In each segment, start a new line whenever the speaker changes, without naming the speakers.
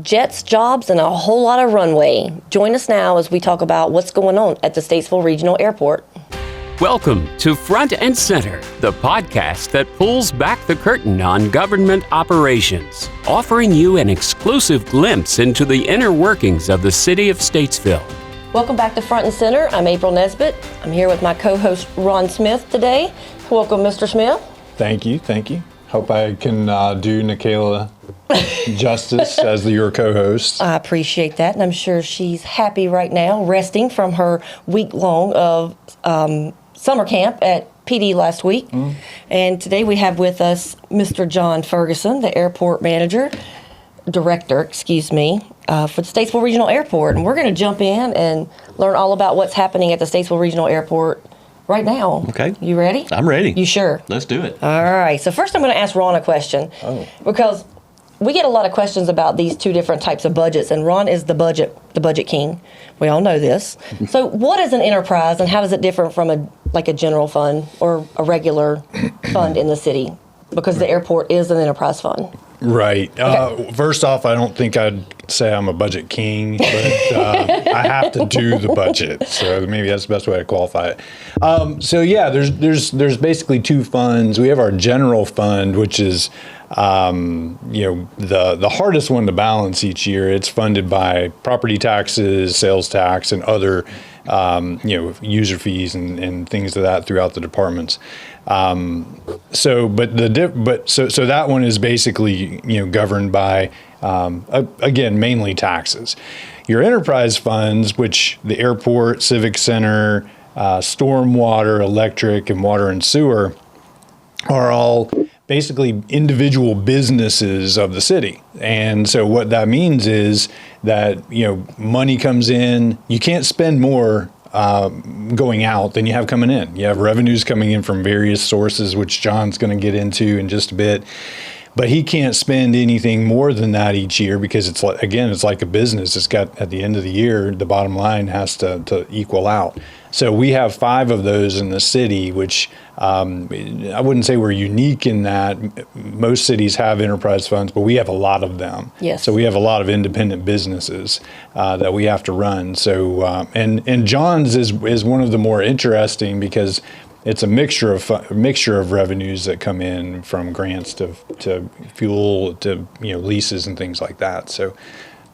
jets, jobs, and a whole lot of runway. Join us now as we talk about what's going on at the Statesville Regional Airport.
Welcome to Front and Center, the podcast that pulls back the curtain on government operations, offering you an exclusive glimpse into the inner workings of the city of Statesville.
Welcome back to Front and Center. I'm April Nesbitt. I'm here with my co-host Ron Smith today. Welcome, Mr. Smith.
Thank you. Hope I can do Nikayla justice as your co-host.
I appreciate that, and I'm sure she's happy right now, resting from her week-long of summer camp at PD last week. And today we have with us Mr. John Ferguson, the Airport Manager, Director, for the Statesville Regional Airport. And we're going to jump in and learn all about what's happening at the Statesville Regional Airport right now.
Okay.
You ready?
I'm ready.
You sure?
Let's do it.
All right. So first I'm going to ask Ron a question. Because we get a lot of questions about these two different types of budgets, and Ron is the budget king. We all know this. So what is an enterprise, and how does it differ from a general fund or a regular fund in the city? Because the airport is an enterprise fund.
Right. Okay. First off, I don't think I'd say I'm a budget king, but I have to do the budget. So maybe that's the best way to qualify it. There's basically two funds. We have our general fund, which is the hardest one to balance each year. It's funded by property taxes, sales tax, and other user fees and things of that throughout the departments. So that one is basically governed by again mainly taxes. Your enterprise funds, which the airport, civic center, stormwater, electric, and water and sewer, are all basically individual businesses of the city. And so what that means is that money comes in. You can't spend more going out than you have coming in. You have revenues coming in from various sources, which John's going to get into in just a bit. But he can't spend anything more than that each year because it's like a business. It's got, at the end of the year, the bottom line has to equal out. So we have 5 of those in the city, which I wouldn't say we're unique in that. Most cities have enterprise funds, but we have a lot of them.
Yes.
So we have a lot of independent businesses that we have to run. So and John's is one of the more interesting because it's a mixture of revenues that come in from grants to fuel to leases and things like that. So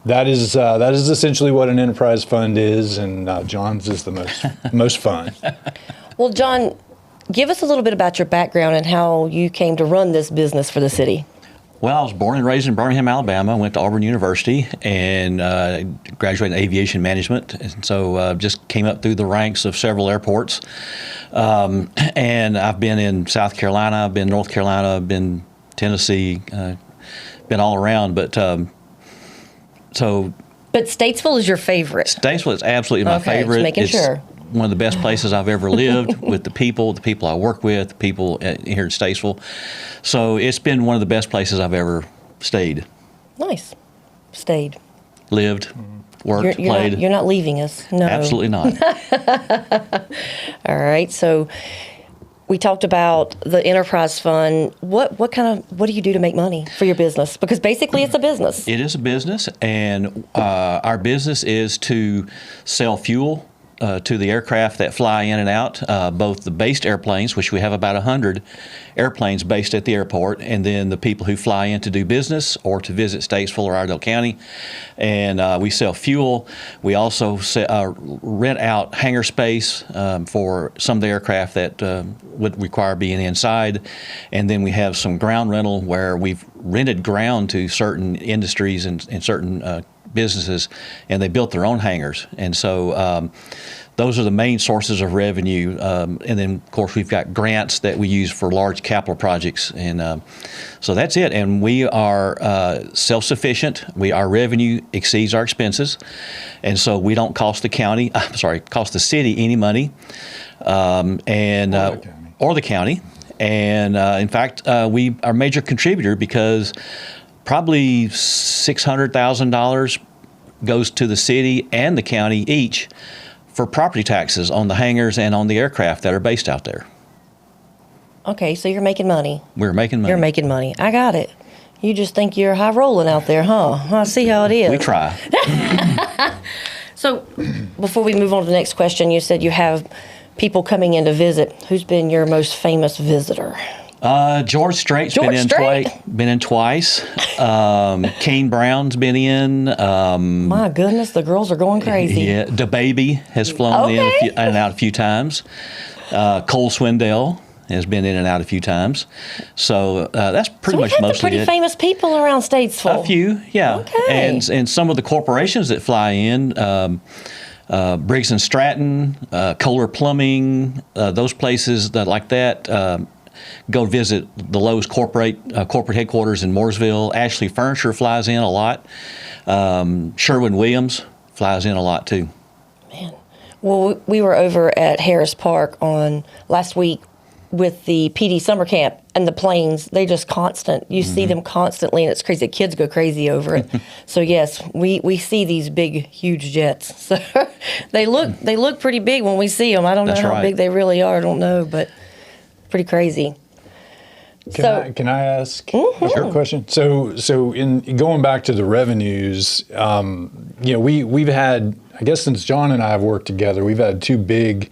that is essentially what an enterprise fund is, and John's is the most fun.
Well, John, give us a little bit about your background and how you came to run this business for the city.
Well, I was born and raised in Birmingham, Alabama. Went to Auburn University and graduated in aviation management. And so just came up through the ranks of several airports. And I've been in South Carolina, I've been North Carolina, I've been Tennessee, been all around. But
Statesville is your favorite.
Statesville is absolutely my favorite.
Just making sure.
One of the best places I've ever lived with the people I work with, the people here in Statesville. So it's been one of the best places I've ever stayed.
Nice. Stayed.
Lived, worked, played.
You're not leaving us. No.
Absolutely not.
All right. So we talked about the enterprise fund. What do you do to make money for your business? Because basically it's a business.
It is a business, and our business is to sell fuel to the aircraft that fly in and out, both the based airplanes, which we have about 100 airplanes based at the airport, and then the people who fly in to do business or to visit Statesville or Iredell County. And we sell fuel. We also rent out hangar space for some of the aircraft that would require being inside. And then we have some ground rental where we've rented ground to certain industries and certain businesses, and they built their own hangars. And so those are the main sources of revenue. And then, of course, we've got grants that we use for large capital projects. And so that's it. And we are self-sufficient. Our revenue exceeds our expenses. And so we don't cost the city any money. Or the county. And in fact, we are a major contributor because probably $600,000 goes to the city and the county each for property taxes on the hangars and on the aircraft that are based out there.
Okay, so you're making money.
We're making money.
You're making money. I got it. You just think you're high rolling out there, huh? I see how it is.
We try.
So, before we move on to the next question, you said you have people coming in to visit. Who's been your most famous visitor?
George Strait's
George Strait?
been in twice. Kane Brown's been in.
My goodness, the girls are going crazy.
Yeah, DaBaby has flown in and out a few times. Cole Swindell has been in and out a few times. So that's pretty much
some
mostly
pretty
it.
famous people around Statesville.
A few, yeah.
Okay.
And some of the corporations that fly in, Briggs and Stratton, Kohler Plumbing, those places that like that. Go visit the Lowe's corporate headquarters in Mooresville. Ashley Furniture flies in a lot. Sherwin-Williams flies in a lot too.
Man. Well, we were over at Harris Park on last week with the PD summer camp, and the planes, they just constant. You see them constantly, and it's crazy. The kids go crazy over it. So yes, we see these big, huge jets. So they look pretty big when we see them. I don't know how big they really are. I don't know, but pretty crazy.
Can I ask a question? So in going back to the revenues, we've had, I guess since John and I have worked together, we've had two big,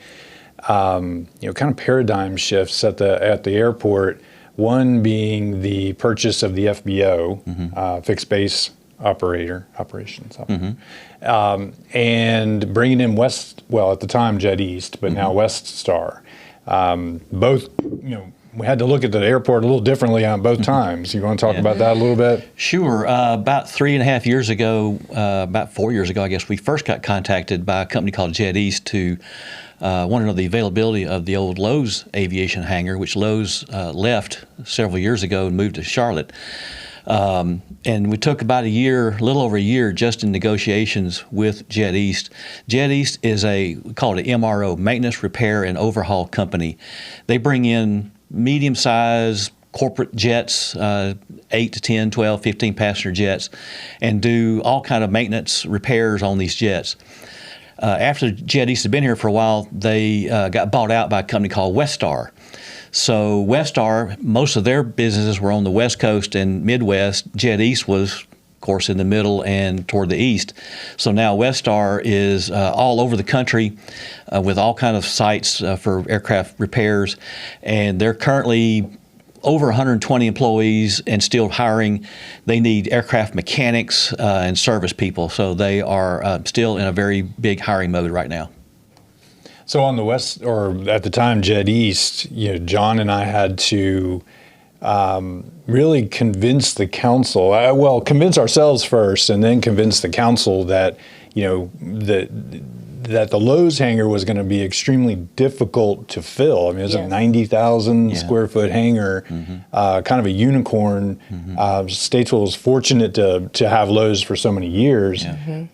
kind of paradigm shifts at the airport. One being the purchase of the FBO, fixed base operations, and bringing in at the time JetEast, but now Westar. Both, we had to look at the airport a little differently on both times. You want to talk about that a little bit?
Sure. About 3.5 years ago, about 4 years ago, I guess, we first got contacted by a company called JetEast to want to know the availability of the old Lowe's aviation hangar, which Lowe's left several years ago and moved to Charlotte. And we took about a little over a year, just in negotiations with JetEast. JetEast is we call it an MRO, Maintenance, Repair, and Overhaul Company. They bring in medium-sized corporate jets, 8 to 10, 12, 15 passenger jets, and do all kind of maintenance repairs on these jets. After JetEast had been here for a while, they got bought out by a company called Westar. So Westar, most of their businesses were on the West Coast and Midwest. JetEast was, of course, in the middle and toward the east. So now Westar is all over the country with all kind of sites for aircraft repairs, and they're currently over 120 employees and still hiring. They need aircraft mechanics and service people, so they are still in a very big hiring mode right now.
So on the West, or at the time, JetEast, John and I had to really convince the council, convince ourselves first and then convince the council that, that the Lowe's hangar was going to be extremely difficult to fill. I mean, it was a 90,000 square foot hangar, kind of a unicorn. Statesville was fortunate to have Lowe's for so many years,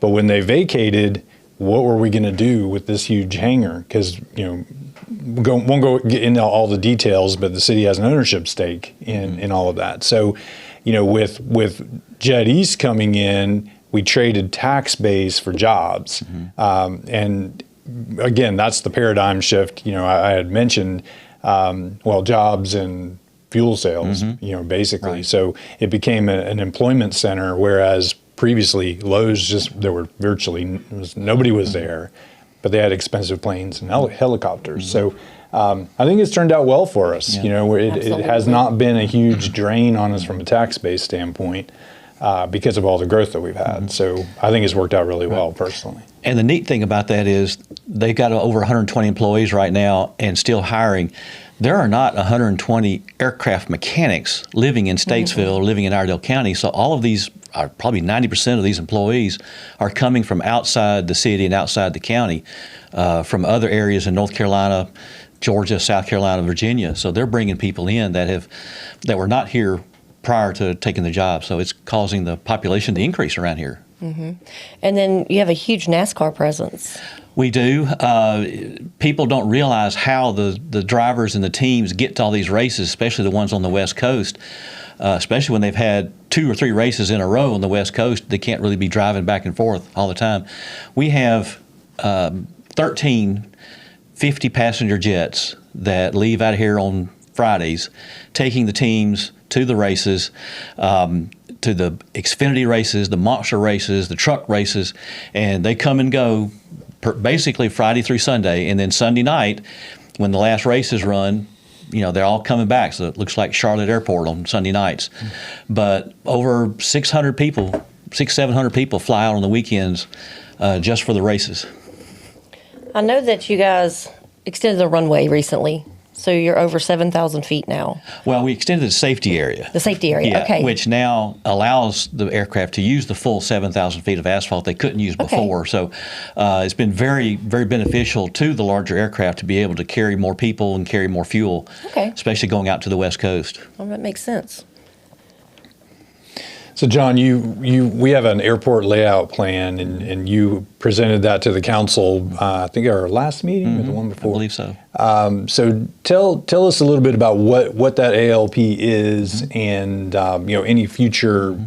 but when they vacated, what were we going to do with this huge hangar? Because, won't go into all the details, but the city has an ownership stake in all of that. So, with JetEast coming in, we traded tax base for jobs. And again, that's the paradigm shift. I had mentioned, jobs and fuel sales, basically. Right. So it became an employment center, whereas previously Lowe's there were virtually, nobody was there, but they had expensive planes and helicopters. So I think it's turned out well for us. It has not been a huge drain on us from a tax base standpoint. Because of all the growth that we've had. So I think it's worked out really well, personally.
And the neat thing about that is they've got over 120 employees right now and still hiring. There are not 120 aircraft mechanics living in Statesville, living in Iredell County. So all of these, probably 90% of these employees are coming from outside the city and outside the county, from other areas in North Carolina, Georgia, South Carolina, Virginia. So they're bringing people in that were not here prior to taking the job. So it's causing the population to increase around here.
And then you have a huge NASCAR presence.
We do. People don't realize how the drivers and the teams get to all these races, especially the ones on the West Coast, especially when they've had 2 or 3 races in a row on the West Coast. They can't really be driving back and forth all the time. We have 13 50-passenger jets that leave out of here on Fridays, taking the teams to the races, to the Xfinity races, the monster races, the truck races, and they come and go basically Friday through Sunday. And then Sunday night, when the last race is run, they're all coming back. So it looks like Charlotte Airport on Sunday nights. But over 700 people fly out on the weekends just for the races.
I know that you guys extended the runway recently, so you're over 7,000 feet now.
Well, we extended the safety area.
The safety area, okay.
Which now allows the aircraft to use the full 7,000 feet of asphalt they couldn't use before. Okay. So it's been very, very beneficial to the larger aircraft to be able to carry more people and carry more fuel, especially going out to the West Coast.
Well, that makes sense.
So, John, we have an airport layout plan, and you presented that to the council. I think our last meeting or the one before.
I believe so.
So tell us a little bit about what that ALP is, and any future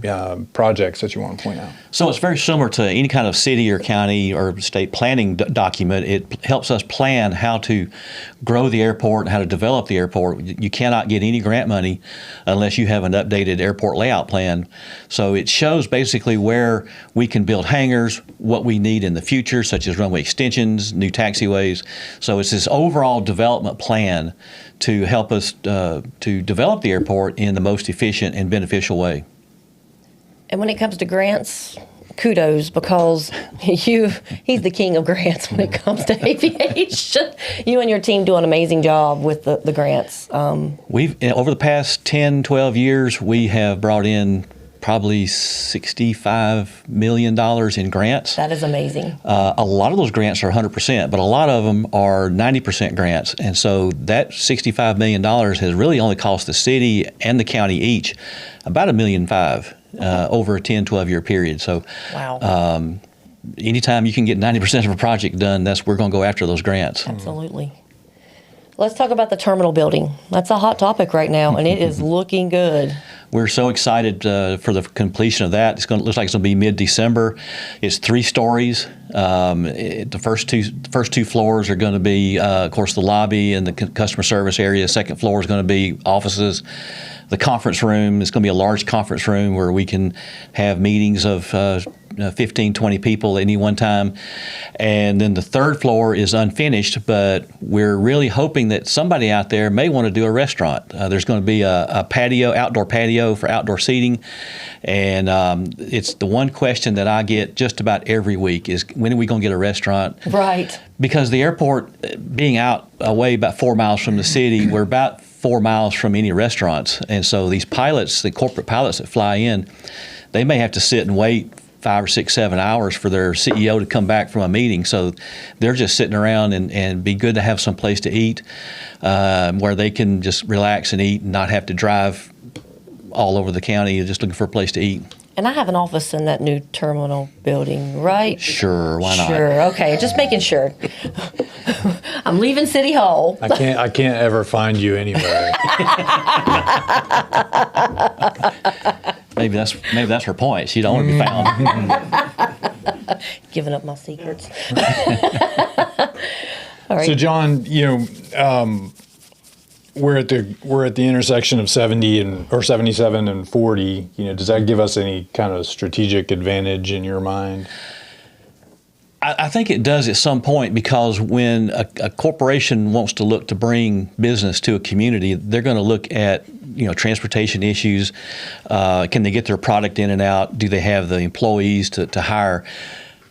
projects that you want to point out.
So it's very similar to any kind of city or county or state planning document. It helps us plan how to grow the airport and how to develop the airport. You cannot get any grant money unless you have an updated airport layout plan. So it shows basically where we can build hangars, what we need in the future, such as runway extensions, new taxiways. So it's this overall development plan to help us to develop the airport in the most efficient and beneficial way.
And when it comes to grants, kudos, because he's the king of grants when it comes to aviation. You and your team do an amazing job with the grants.
We've over the past 10, 12 years, we have brought in probably $65 million in grants.
That is amazing.
A lot of those grants are 100%, but a lot of them are 90% grants. And so that $65 million has really only cost the city and the county each about $1.5 million over a 10, 12-year period. So
wow.
Anytime you can get 90% of a project done, we're going to go after those grants.
Absolutely. Let's talk about the terminal building. That's a hot topic right now, and it is looking good.
We're so excited for the completion of that. It looks like it's going to be mid-December. It's 3 stories. The first two floors are going to be, of course, the lobby and the customer service area. The second floor is going to be offices. The conference room is going to be a large conference room where we can have meetings of 15, 20 people at any one time. And then the third floor is unfinished, but we're really hoping that somebody out there may want to do a restaurant. There's going to be a patio, outdoor patio for outdoor seating. And it's the one question that I get just about every week is, when are we going to get a restaurant?
Right.
Because the airport, being out away about 4 miles from the city, we're about 4 miles from any restaurants. And so these pilots, the corporate pilots that fly in, they may have to sit and wait 5 or 6, 7 hours for their CEO to come back from a meeting. So they're just sitting around, and be good to have some place to eat where they can just relax and eat and not have to drive all over the county just looking for a place to eat.
And I have an office in that new terminal building, right?
Sure, why not?
Sure, okay, just making sure. I'm leaving City Hall.
I can't ever find you anywhere.
Maybe that's her point. She don't want to be found.
Giving up my secrets. All right.
So, John, we're at the intersection of 77 and 40. Does that give us any kind of strategic advantage in your mind?
I think it does at some point, because when a corporation wants to look to bring business to a community, they're going to look at transportation issues. Can they get their product in and out? Do they have the employees to hire?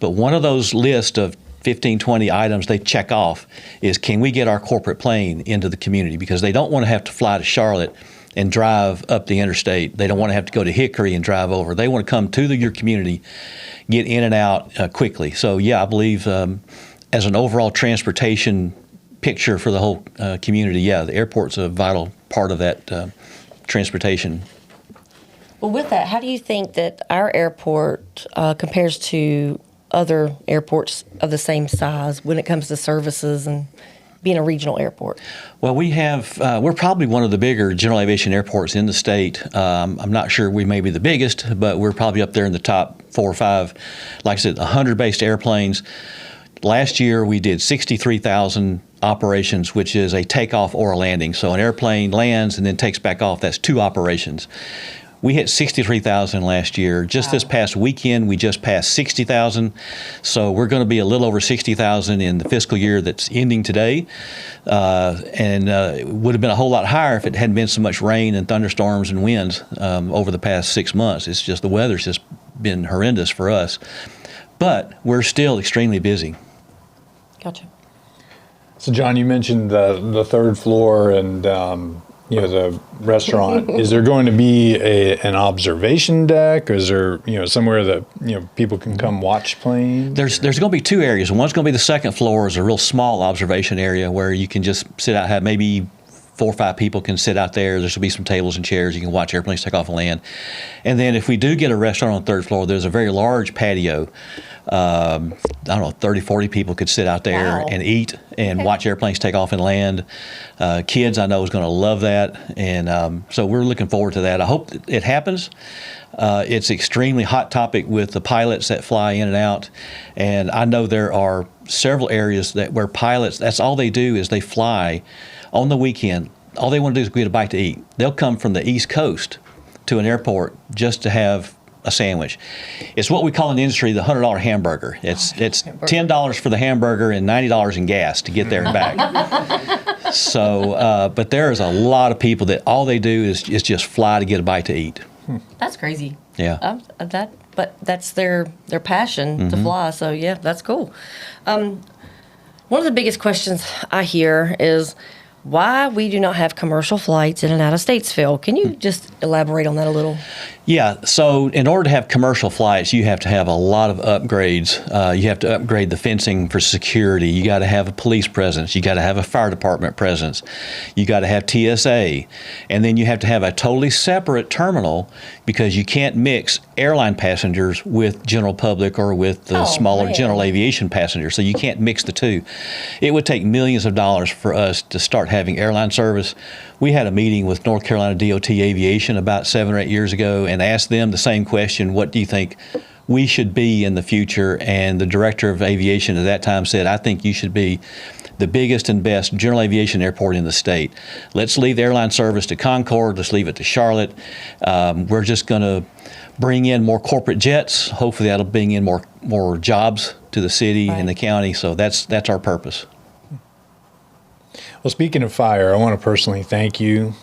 But one of those lists of 15, 20 items they check off is, can we get our corporate plane into the community? Because they don't want to have to fly to Charlotte and drive up the interstate. They don't want to have to go to Hickory and drive over. They want to come to your community, get in and out quickly. So yeah, I believe as an overall transportation picture for the whole community, yeah, the airport's a vital part of that transportation.
Well, with that, how do you think that our airport compares to other airports of the same size when it comes to services and being a regional airport?
Well, we're probably one of the bigger general aviation airports in the state. I'm not sure we may be the biggest, but we're probably up there in the top 4 or 5. Like I said, 100 based airplanes. last year we did 63,000 operations, which is a takeoff or a landing. So an airplane lands and then takes back off. That's 2 operations. We hit 63,000 last year. Just this past weekend, we just passed 60,000. So we're going to be a little over 60,000 in the fiscal year that's ending today. It would have been a whole lot higher if it hadn't been so much rain and thunderstorms and winds over the past 6 months. It's just the weather's just been horrendous for us. But we're still extremely busy.
Gotcha.
So, John, you mentioned the third floor and the restaurant. Is there going to be an observation deck, or is there somewhere that people can come watch planes?
There's going to be 2 areas. One's going to be the second floor, is a real small observation area where you can just sit out, have maybe 4 or 5 people can sit out there. There's going to be some tables and chairs. You can watch airplanes take off and land. And then if we do get a restaurant on the third floor, there's a very large patio. I don't know, 30, 40 people could sit out there and eat and watch airplanes take off and land. Kids, I know, is going to love that. And so we're looking forward to that. I hope that it happens. It's extremely hot topic with the pilots that fly in and out. And I know there are several areas where pilots, that's all they do is they fly on the weekend. All they want to do is get a bite to eat. They'll come from the East Coast to an airport just to have a sandwich. It's what we call in the industry the $100 hamburger. It's $10 for the hamburger and $90 in gas to get there and back. So, but there's a lot of people that all they do is just fly to get a bite to eat.
That's crazy.
Yeah.
But that's their passion to fly. So yeah, that's cool. One of the biggest questions I hear is why we do not have commercial flights in and out of Statesville. Can you just elaborate on that a little?
Yeah, so in order to have commercial flights, you have to have a lot of upgrades. You have to upgrade the fencing for security. You got to have a police presence. You got to have a fire department presence. You got to have TSA. And then you have to have a totally separate terminal because you can't mix airline passengers with general public or with the smaller general aviation passengers. So you can't mix the two. It would take millions of dollars for us to start having airline service. We had a meeting with North Carolina DOT Aviation about 7 or 8 years ago and asked them the same question, what do you think we should be in the future? And the director of aviation at that time said, I think you should be the biggest and best general aviation airport in the state. Let's leave the airline service to Concord. Let's leave it to Charlotte. We're just going to bring in more corporate jets. Hopefully that'll bring in more jobs to the city and the county. So that's our purpose.
Well, speaking of fire, I want to personally thank you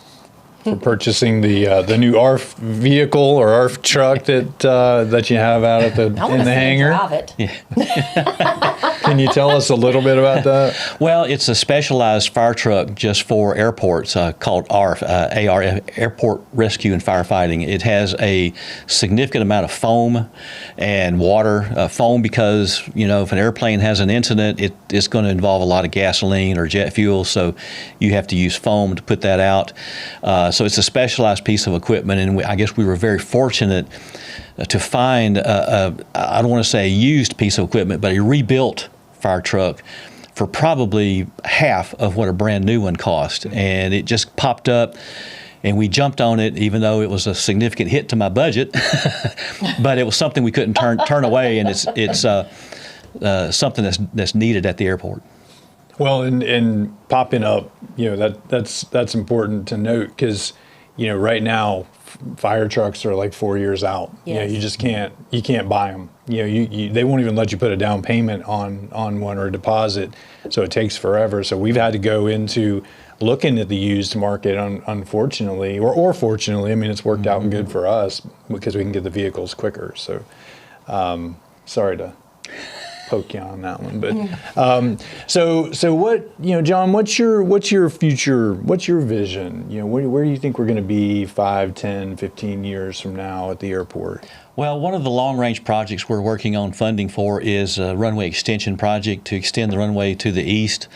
for purchasing the new ARF vehicle or ARF truck that you have out at in the hangar.
Drive it.
Yeah.
Can you tell us a little bit about that?
Well, it's a specialized fire truck just for airports called ARF, Airport Rescue and Firefighting. It has a significant amount of foam and water. Foam because, if an airplane has an incident, it's going to involve a lot of gasoline or jet fuel, so you have to use foam to put that out. So it's a specialized piece of equipment, and I guess we were very fortunate to find, I don't want to say a used piece of equipment, but a rebuilt fire truck for probably half of what a brand new one cost. And it just popped up, and we jumped on it, even though it was a significant hit to my budget. But it was something we couldn't turn away, and it's something that's needed at the airport.
Well, and popping up, that's important to note because, right now fire trucks are like 4 years out.
Yes.
You just can't buy them. They won't even let you put a down payment on one or a deposit. So it takes forever. So we've had to go into looking at the used market, unfortunately, or fortunately. I mean, it's worked out good for us because we can get the vehicles quicker. So sorry to poke you on that one, but so what, John, what's your future, what's your vision? Where do you think we're going to be 5, 10, 15 years from now at the airport?
Well, one of the long-range projects we're working on funding for is a runway extension project to extend the runway to the east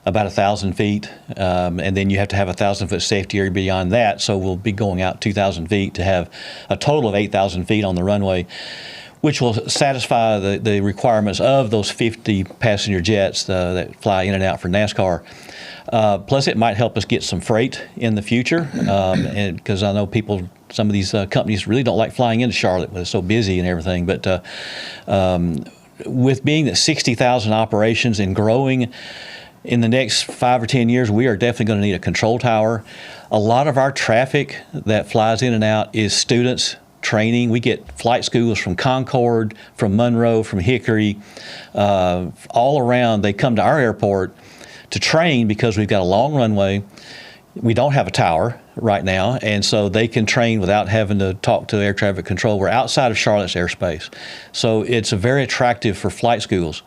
about 1,000 feet, and then you have to have a 1,000-foot safety area beyond that, so we'll be going out 2,000 feet to have a total of 8,000 feet on the runway, which will satisfy the requirements of those 50 passenger jets that fly in and out for NASCAR. Plus, it might help us get some freight in the future, and because I know some of these companies really don't like flying into Charlotte, but it's so busy and everything. But with being that 60,000 operations and growing in the next 5 or 10 years, we are definitely going to need a control tower. A lot of our traffic that flies in and out is students training. We get flight schools from Concord, from Monroe, from Hickory, all around. They come to our airport to train because we've got a long runway. We don't have a tower right now, and so they can train without having to talk to air traffic control. We're outside of Charlotte's airspace, so it's very attractive for flight schools.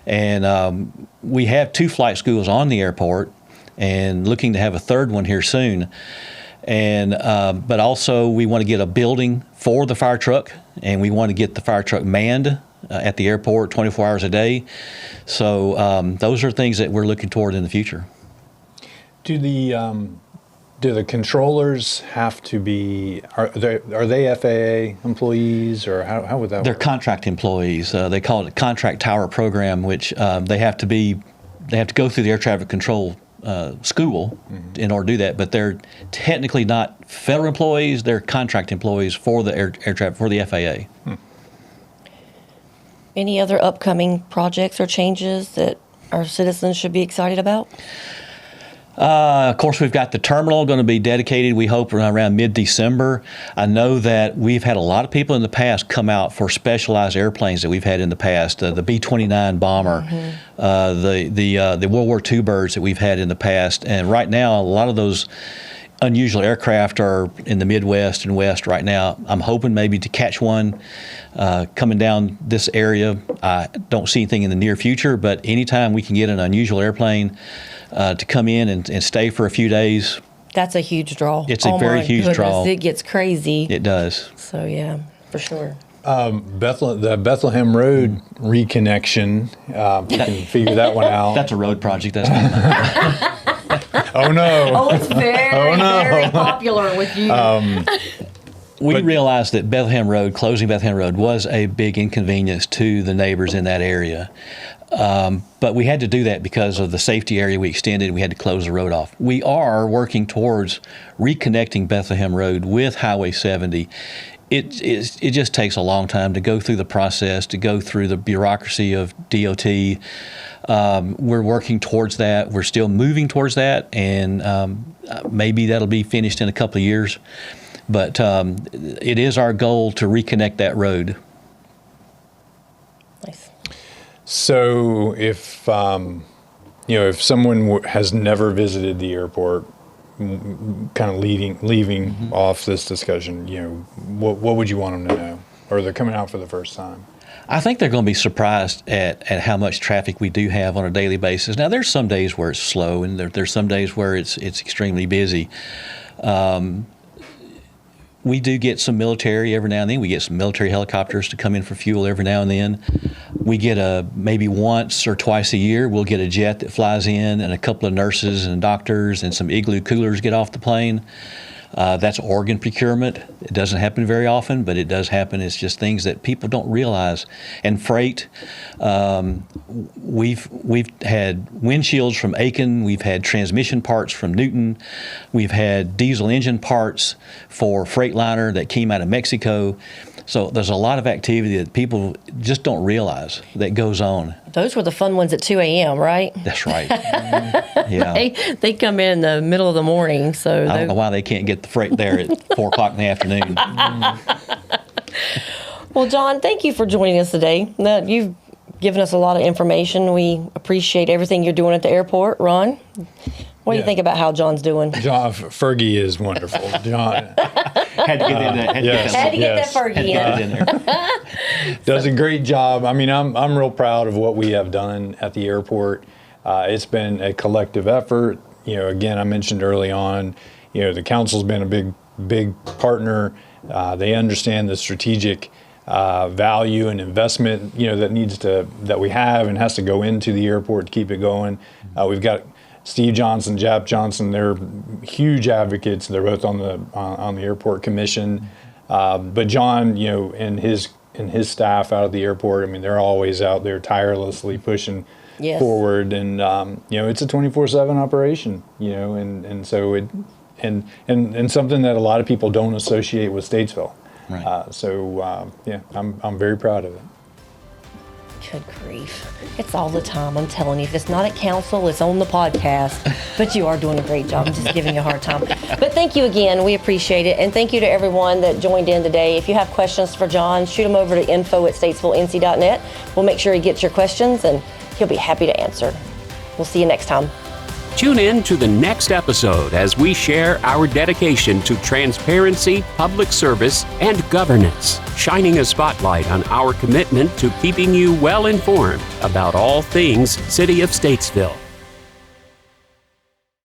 And we have 2 flight schools on the airport and looking to have a 3rd one here soon. And but also we want to get a building for the fire truck, and we want to get the fire truck manned at the airport 24 hours a day. So those are things that we're looking toward in the future.
Do the controllers have to be? Are they FAA employees, or how would that
They're
work?
contract employees. They call it a contract tower program, which they have to go through the air traffic control school in order to do that. But they're technically not federal employees; they're contract employees for the air traffic for the FAA.
Any other upcoming projects or changes that our citizens should be excited about?
Of course, we've got the terminal going to be dedicated, we hope, around mid-December. I know that we've had a lot of people in the past come out for specialized airplanes that we've had in the past, the B-29 bomber, the World War II birds that we've had in the past. And right now, a lot of those unusual aircraft are in the Midwest and West right now. I'm hoping maybe to catch one coming down this area. I don't see anything in the near future, but anytime we can get an unusual airplane to come in and stay for a few days.
That's a huge draw.
It's a very huge draw.
It gets crazy.
It does.
So yeah, for sure.
The Bethlehem Road reconnection, we can figure that one out.
That's a road project. That's not
Oh no!
Oh, it's very, very popular with you.
We realized that closing Bethlehem Road was a big inconvenience to the neighbors in that area. But we had to do that because of the safety area we extended. We had to close the road off. We are working towards reconnecting Bethlehem Road with Highway 70. It just takes a long time to go through the process, to go through the bureaucracy of DOT. We're working towards that. We're still moving towards that, and maybe that'll be finished in a couple of years. But it is our goal to reconnect that road.
Nice.
So if if someone has never visited the airport, kind of leaving off this discussion, what would you want them to know, or they're coming out for the first time?
I think they're going to be surprised at how much traffic we do have on a daily basis. Now, there's some days where it's slow, and there's some days where it's extremely busy. We do get some military every now and then. We get some military helicopters to come in for fuel every now and then. We get maybe once or twice a year, we'll get a jet that flies in, and a couple of nurses and doctors and some igloo coolers get off the plane. That's organ procurement. It doesn't happen very often, but it does happen. It's just things that people don't realize. And freight, we've had windshields from Aiken. We've had transmission parts from Newton. We've had diesel engine parts for Freightliner that came out of Mexico. So there's a lot of activity that people just don't realize that goes on.
Those were the fun ones at 2 a.m., right?
That's right. Yeah.
They come in the middle of the morning. So
I don't know why they can't get the freight there at 4 o'clock in the afternoon.
Well, John, thank you for joining us today. You've given us a lot of information. We appreciate everything you're doing at the airport. Ron, what do you think about how John's doing?
John Fergie is wonderful. John
Had to get in there.
Had to get that Fergie
in there.
does a great job. I mean, I'm real proud of what we have done at the airport. It's been a collective effort. Again, I mentioned early on, the council's been a big partner. They understand the strategic value and investment, that we have and has to go into the airport to keep it going. We've got Steve Johnson, Jap Johnson. They're huge advocates. They're both on the airport commission. But John, and his staff out at the airport, I mean, they're always out there tirelessly pushing forward. And it's a 24/7 operation. And so and something that a lot of people don't associate with Statesville.
Right.
I'm very proud of it.
Good grief. It's all the time. I'm telling you, if it's not at council, it's on the podcast. But you are doing a great job. I'm just giving you a hard time. But thank you again. We appreciate it. And thank you to everyone that joined in today. If you have questions for John, shoot them over to info@statesvillenc.net. We'll make sure he gets your questions, and he'll be happy to answer. We'll see you next time.
Tune in to the next episode as we share our dedication to transparency, public service, and governance, shining a spotlight on our commitment to keeping you well informed about all things City of Statesville.